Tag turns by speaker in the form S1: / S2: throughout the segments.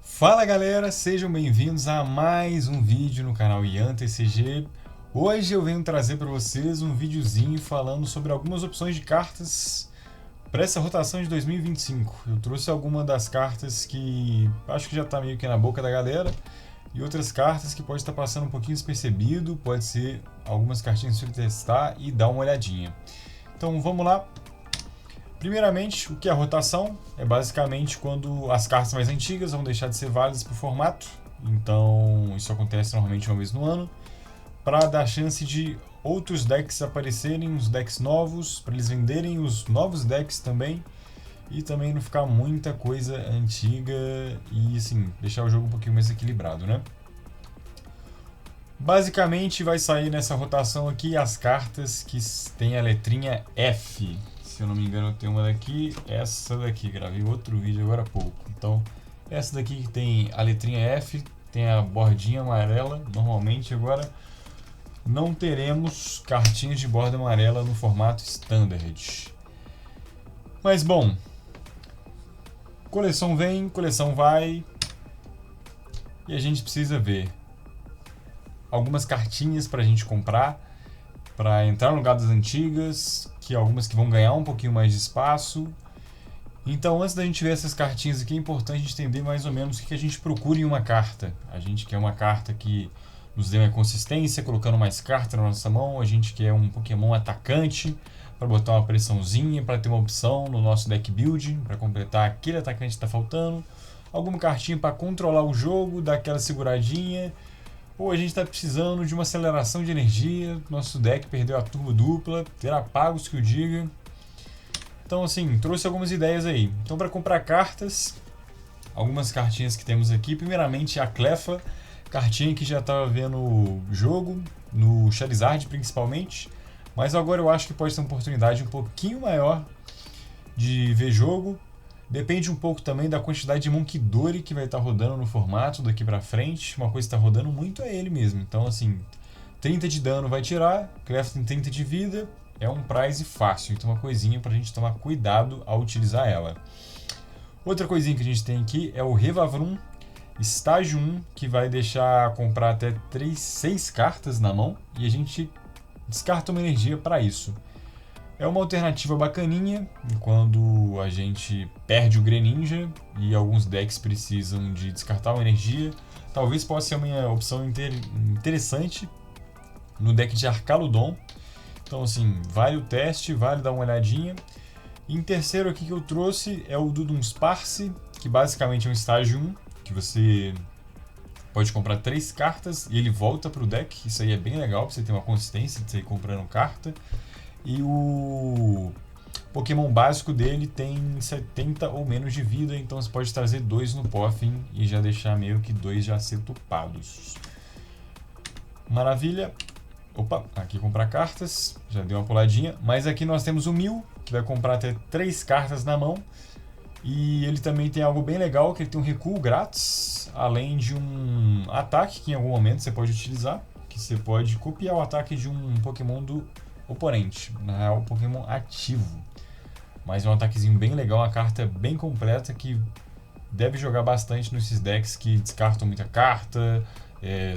S1: Fala galera, sejam bem-vindos a mais um vídeo no canal Ian TCG. Hoje eu venho trazer para vocês um videozinho falando sobre algumas opções de cartas para essa rotação de 2025. Eu trouxe algumas das cartas que acho que já está meio que na boca da galera e outras cartas que pode estar passando um pouquinho despercebido, pode ser algumas cartinhas para testar e dar uma olhadinha. Então vamos lá. Primeiramente, o que é a rotação? É basicamente quando as cartas mais antigas vão deixar de ser válidas para o formato. Então, isso acontece normalmente uma vez no ano. Para dar chance de outros decks aparecerem, os decks novos, para eles venderem os novos decks também. E também não ficar muita coisa antiga e, assim, deixar o jogo um pouquinho mais equilibrado, né? Basicamente, vai sair nessa rotação aqui as cartas que têm a letrinha F. Se eu não me engano, eu tenho uma daqui, essa daqui, gravei outro vídeo agora há pouco. Então, essa daqui que tem a letrinha F, tem a bordinha amarela. Normalmente agora não teremos cartinhas de borda amarela no formato Standard. Mas bom, coleção vem, coleção vai. E a gente precisa ver algumas cartinhas para a gente comprar, para entrar no lugar das antigas, que algumas que vão ganhar um pouquinho mais de espaço. Então, antes da gente ver essas cartinhas aqui, é importante a gente entender mais ou menos o que a gente procura em uma carta. A gente quer uma carta que nos dê uma consistência, colocando mais carta na nossa mão. A gente quer um Pokémon atacante, para botar uma pressãozinha, para ter uma opção no nosso deck build, para completar aquele atacante que está faltando. Alguma cartinha para controlar o jogo, dar aquela seguradinha. Ou a gente está precisando de uma aceleração de energia, nosso deck perdeu a turbo dupla, terá pagos que o diga. Então assim, trouxe algumas ideias aí. Então para comprar cartas, algumas cartinhas que temos aqui. Primeiramente a Cleffa, cartinha que já estava vendo jogo, no Charizard principalmente. Mas agora eu acho que pode ter uma oportunidade um pouquinho maior de ver jogo. Depende um pouco também da quantidade de Munkidori que vai estar rodando no formato daqui pra frente. Uma coisa que está rodando muito é ele mesmo. Então, assim, 30 de dano vai tirar, Cleffa tem 30 de vida, é um prize fácil. Então, uma coisinha pra gente tomar cuidado ao utilizar ela. Outra coisinha que a gente tem aqui é o Revavrum Estágio 1, que vai deixar comprar até 6 cartas na mão. E a gente descarta uma energia para isso. É uma alternativa bacaninha quando a gente perde o Greninja e alguns decks precisam de descartar uma energia. Talvez possa ser uma opção interessante no deck de Arcaludon. Então assim, vale o teste, vale dar uma olhadinha. E em terceiro aqui que eu trouxe é o Dudunsparce, que basicamente é um estágio 1, que você pode comprar 3 cartas e ele volta para o deck. Isso aí é bem legal, para você ter uma consistência de você ir comprando carta. E o Pokémon básico dele tem 70 ou menos de vida, então você pode trazer 2 no Poffin e já deixar meio que 2 já ser tupados. Maravilha! Opa, aqui comprar cartas, já deu uma puladinha. Mas aqui nós temos o Mil, que vai comprar até 3 cartas na mão. E ele também tem algo bem legal, que ele tem um recuo grátis, além de um ataque que em algum momento você pode utilizar, que você pode copiar o ataque de um Pokémon do oponente, na real, Pokémon ativo. Mas é um ataquezinho bem legal, uma carta bem completa que deve jogar bastante nesses decks que descartam muita carta,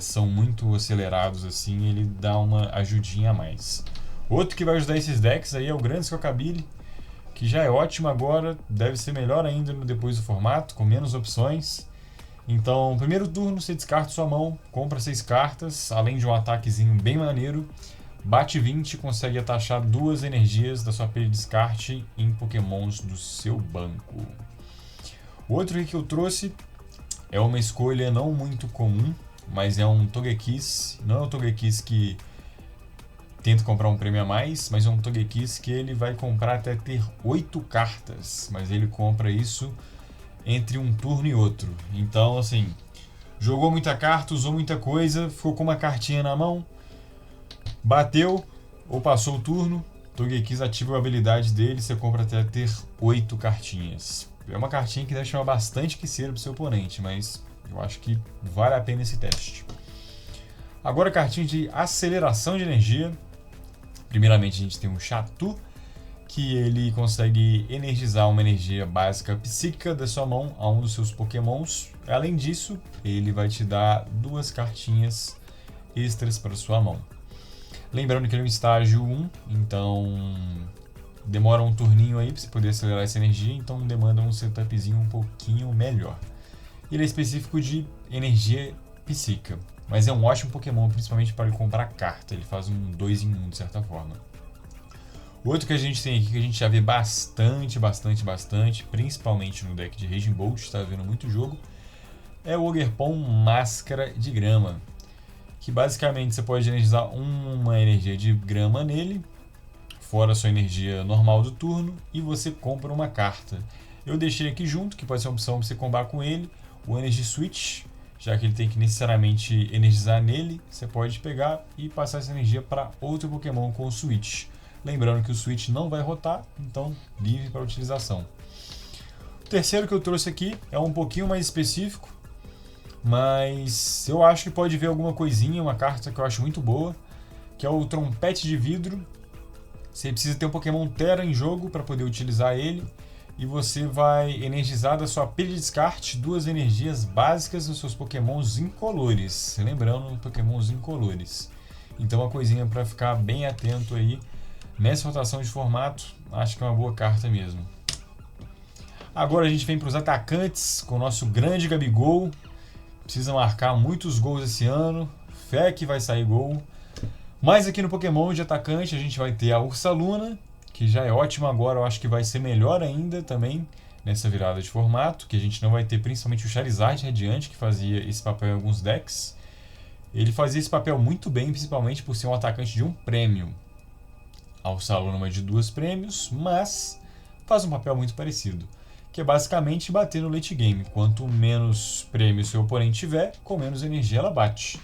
S1: são muito acelerados assim, ele dá uma ajudinha a mais. Outro que vai ajudar esses decks aí é o Grande Squawkabilly, que já é ótimo agora, deve ser melhor ainda depois do formato, com menos opções. Então, primeiro turno você descarta sua mão, compra 6 cartas, além de um ataquezinho bem maneiro. Bate 20 e consegue atachar 2 energias da sua pilha de descarte em Pokémons do seu banco. O outro que eu trouxe é uma escolha não muito comum, mas é um Togekiss. Não é um Togekiss que tenta comprar um prêmio a mais, mas é um Togekiss que ele vai comprar até ter 8 cartas, mas ele compra isso entre um turno e outro. Então, assim, jogou muita carta, usou muita coisa, ficou com uma cartinha na mão, bateu ou passou o turno, Togekiss ativa a habilidade dele, você compra até ter 8 cartinhas. É uma cartinha que deve chamar bastante quiceira pro seu oponente, mas eu acho que vale a pena esse teste. Agora, cartinha de aceleração de energia. Primeiramente a gente tem um Xatu, que ele consegue energizar uma energia básica psíquica da sua mão a um dos seus pokémons. Além disso, ele vai te dar 2 cartinhas extras para sua mão. Lembrando que ele é um estágio 1, então demora um turninho aí para você poder acelerar essa energia, então demanda um setupzinho um pouquinho melhor. Ele é específico de energia psíquica, mas é um ótimo Pokémon, principalmente para ele comprar carta. Ele faz um 2 em 1 de certa forma. O outro que a gente tem aqui, que a gente já vê bastante, principalmente no deck de Raging Bolt, está vendo muito jogo, é o Ogerpon Máscara de Grama, que basicamente você pode energizar uma energia de grama nele, fora a sua energia normal do turno, e você compra uma carta. Eu deixei aqui junto, que pode ser uma opção para você combar com ele, o Energy Switch, já que ele tem que necessariamente energizar nele, você pode pegar e passar essa energia para outro Pokémon com o Switch. Lembrando que o Switch não vai rotar, então livre para utilização. O terceiro que eu trouxe aqui é um pouquinho mais específico, mas eu acho que pode ver alguma coisinha, uma carta que eu acho muito boa, que é o Trompete de Vidro. Você precisa ter um Pokémon Terra em jogo para poder utilizar ele, e você vai energizar da sua pilha de descarte 2 energias básicas dos seus Pokémons incolores. Lembrando, Pokémons incolores. Então uma coisinha para ficar bem atento aí. Nessa rotação de formato, acho que é uma boa carta mesmo. Agora a gente vem para os atacantes com o nosso grande Gabigol. Precisa marcar muitos gols esse ano. Fé que vai sair gol. Mas aqui no Pokémon de atacante a gente vai ter a Ursaluna, que já é ótima agora. Eu acho que vai ser melhor ainda também nessa virada de formato. Que a gente não vai ter principalmente o Charizard Radiante, que fazia esse papel em alguns decks. Ele fazia esse papel muito bem, principalmente por ser um atacante de um prêmio. A Ursaluna é de 2 prêmios, mas faz um papel muito parecido, que é basicamente bater no late game. Quanto menos prêmio seu oponente tiver, com menos energia ela bate.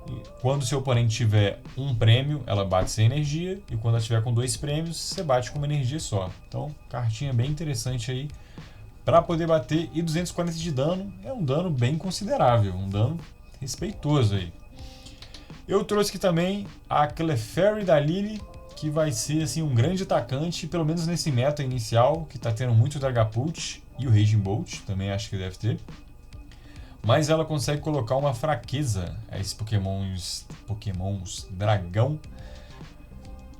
S1: E quando seu oponente tiver um prêmio, ela bate sem energia, e quando ela tiver com 2 prêmios, você bate com uma energia só. Então, cartinha bem interessante aí para poder bater, e 240 de dano é um dano bem considerável, um dano respeitoso aí. Eu trouxe aqui também a Clefairy da Lily, que vai ser assim, um grande atacante, pelo menos nesse meta inicial, que está tendo muito Dragapult, e o Raging Bolt também acho que deve ter. Mas ela consegue colocar uma fraqueza a esses pokémons dragão,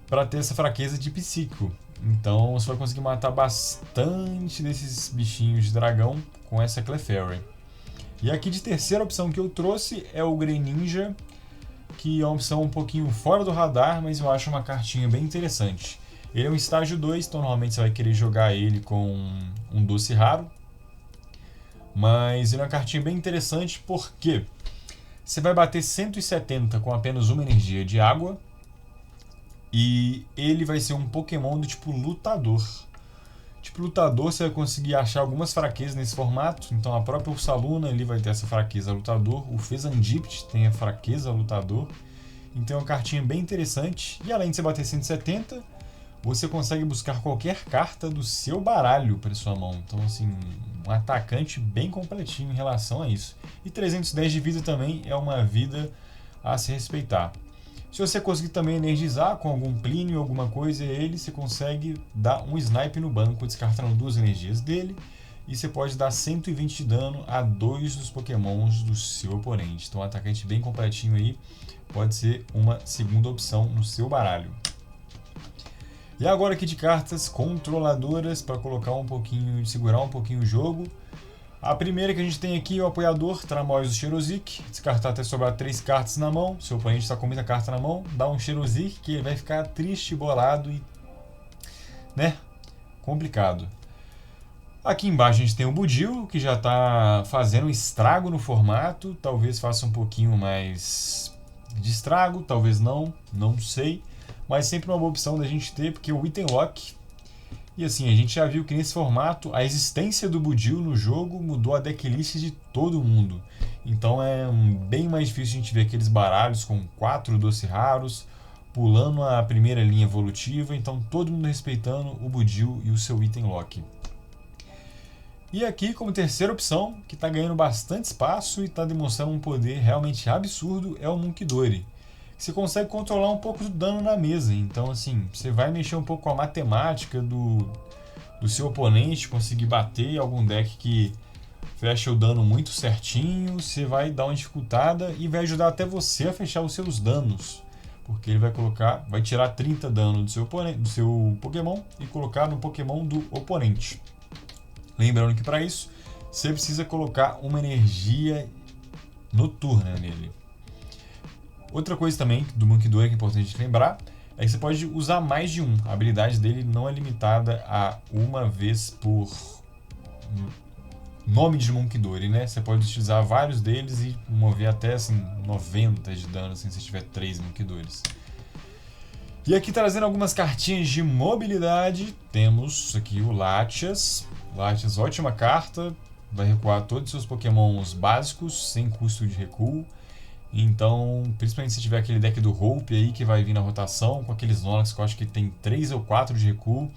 S1: para ter essa fraqueza de psíquico. Então você vai conseguir matar bastante desses bichinhos de dragão com essa Clefairy. E aqui de terceira opção que eu trouxe é o Greninja, que é uma opção um pouquinho fora do radar, mas eu acho uma cartinha bem interessante. Ele é um estágio 2, então normalmente você vai querer jogar ele com um doce raro. Mas ele é uma cartinha bem interessante porque você vai bater 170 com apenas uma energia de água. E ele vai ser um Pokémon do tipo lutador. Tipo lutador, você vai conseguir achar algumas fraquezas nesse formato. Então a própria Ursaluna ali vai ter essa fraqueza lutador. O Fezandipit tem a fraqueza lutador. Então é uma cartinha bem interessante. E além de você bater 170, você consegue buscar qualquer carta do seu baralho para sua mão. Então assim, um atacante bem completinho em relação a isso. E 310 de vida também é uma vida a se respeitar. Se você conseguir também energizar com algum Plínio ou alguma coisa ele, você consegue dar um snipe no banco, descartando 2 energias dele, e você pode dar 120 de dano a 2 dos pokémons do seu oponente. Então um atacante bem completinho aí, pode ser uma segunda opção no seu baralho. E agora aqui de cartas controladoras, para colocar um pouquinho, segurar um pouquinho o jogo. A primeira que a gente tem aqui é o apoiador Tramóis do Xerosic. Descartar até sobrar 3 cartas na mão. Seu oponente está com muita carta na mão, dá um Xerosic que ele vai ficar triste, bolado e, né, complicado. Aqui embaixo a gente tem o Budil, que já está fazendo estrago no formato. Talvez faça um pouquinho mais de estrago, talvez não sei. Mas sempre uma boa opção da gente ter, porque o Item Lock. E assim, a gente já viu que nesse formato a existência do Budil no jogo mudou a decklist de todo mundo. Então é bem mais difícil a gente ver aqueles baralhos com 4 doce raros, pulando a primeira linha evolutiva, então todo mundo respeitando o Budil e o seu Item Lock. E aqui como terceira opção, que está ganhando bastante espaço e está demonstrando um poder realmente absurdo, é o Munkidori. você consegue controlar um pouco do dano na mesa. Então, assim, você vai mexer um pouco com a matemática do seu oponente, conseguir bater algum deck que fecha o dano muito certinho, você vai dar uma dificultada e vai ajudar até você a fechar os seus danos. Porque ele vai tirar 30 dano do seu Pokémon e colocar no Pokémon do oponente. Lembrando que para isso, você precisa colocar uma energia noturna nele. Outra coisa também do Munkidori que é importante lembrar é que você pode usar mais de um. A habilidade dele não é limitada a uma vez por nome de Munkidori, né? Você pode utilizar vários deles e mover até assim, 90 de dano assim, se tiver 3 Munkidoris. E aqui trazendo algumas cartinhas de mobilidade, temos aqui o Latias. Latias, ótima carta, vai recuar todos os seus Pokémons básicos, sem custo de recuo. Então, principalmente se tiver aquele deck do Hope aí que vai vir na rotação, com aqueles Snorlax que eu acho que tem 3 ou 4 de recuo,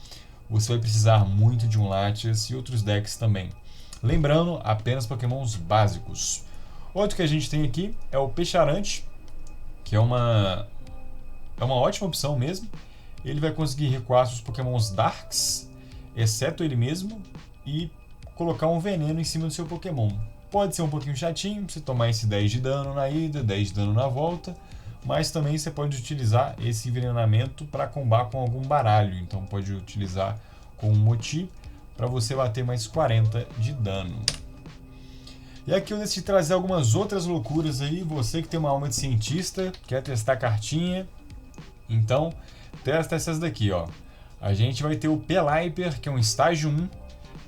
S1: você vai precisar muito de um Latias e outros decks também. Lembrando, apenas Pokémons básicos. Outro que a gente tem aqui é o Peixarante, que é uma ótima opção mesmo. Ele vai conseguir recuar seus Pokémons Darks, exceto ele mesmo, e colocar um veneno em cima do seu Pokémon. Pode ser um pouquinho chatinho, você tomar esse 10 de dano na ida, 10 de dano na volta, mas também você pode utilizar esse envenenamento para combar com algum baralho. Então pode utilizar com um Moti para você bater mais 40 de dano. E aqui eu decidi trazer algumas outras loucuras aí. Você que tem uma alma de cientista, quer testar cartinha, então testa essas daqui, ó. A gente vai ter o Pelipper, que é um estágio 1,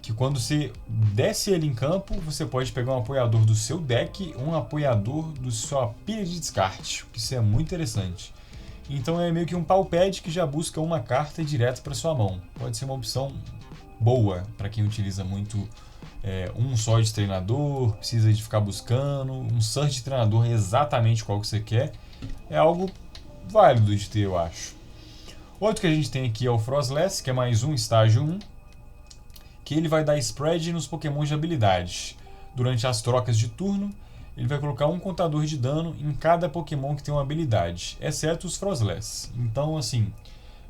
S1: que quando você desce ele em campo, você pode pegar um apoiador do seu deck ou um apoiador da sua pilha de descarte. Isso é muito interessante. Então é meio que um Palpad que já busca uma carta direto para sua mão. Pode ser uma opção boa para quem utiliza muito um só de treinador, precisa de ficar buscando, um search de treinador exatamente qual que você quer. É algo válido de ter, eu acho. Outro que a gente tem aqui é o Frostless, que é mais um estágio 1, que ele vai dar spread nos Pokémon de habilidade. Durante as trocas de turno, ele vai colocar um contador de dano em cada Pokémon que tem uma habilidade, exceto os Frostless. Então, assim,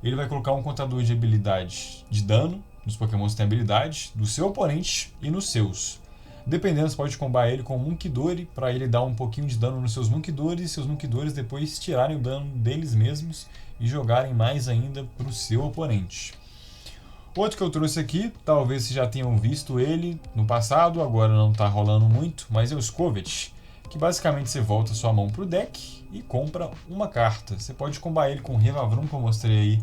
S1: ele vai colocar um contador de habilidade de dano nos Pokémon que tem habilidade, do seu oponente e nos seus. Dependendo, você pode combar ele com o Munkidori, para ele dar um pouquinho de dano nos seus Munkidori, e seus Munkidores depois tirarem o dano deles mesmos e jogarem mais ainda para o seu oponente. Outro que eu trouxe aqui, talvez vocês já tenham visto ele no passado, agora não está rolando muito, mas é o Scovet, que basicamente você volta sua mão para o deck e compra uma carta. Você pode combar ele com o Revavrum, que eu mostrei aí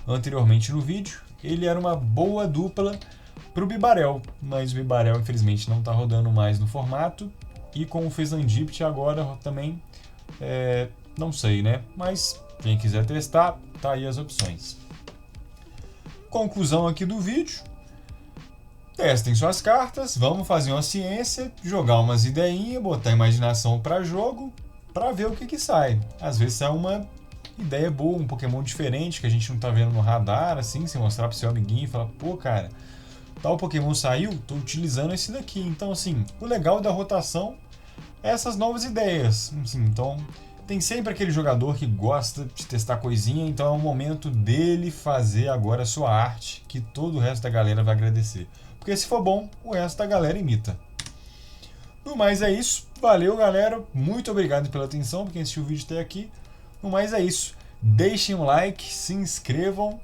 S1: anteriormente no vídeo. Ele era uma boa dupla para o Bibarel, mas o Bibarel infelizmente não está rodando mais no formato, e com o Fezandipit agora também, não sei, né? Mas quem quiser testar, tá aí as opções. Conclusão aqui do vídeo: testem suas cartas, vamos fazer uma ciência, jogar umas ideinhas, botar a imaginação para jogo, para ver o que sai. Às vezes é uma ideia boa, um Pokémon diferente que a gente não tá vendo no radar, assim, você mostrar pro seu amiguinho e falar, pô, cara, tal Pokémon saiu, tô utilizando esse daqui. Então, assim, o legal da rotação é essas novas ideias. Assim, então, tem sempre aquele jogador que gosta de testar coisinha, então é o momento dele fazer agora a sua arte, que todo o resto da galera vai agradecer. Porque se for bom, o resto da galera imita. No mais é isso. Valeu, galera. Muito obrigado pela atenção, por quem assistiu o vídeo até aqui. No mais é isso. Deixem um like, se inscrevam.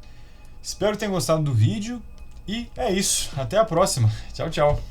S1: Espero que tenham gostado do vídeo. E é isso. Até a próxima. Tchau, tchau.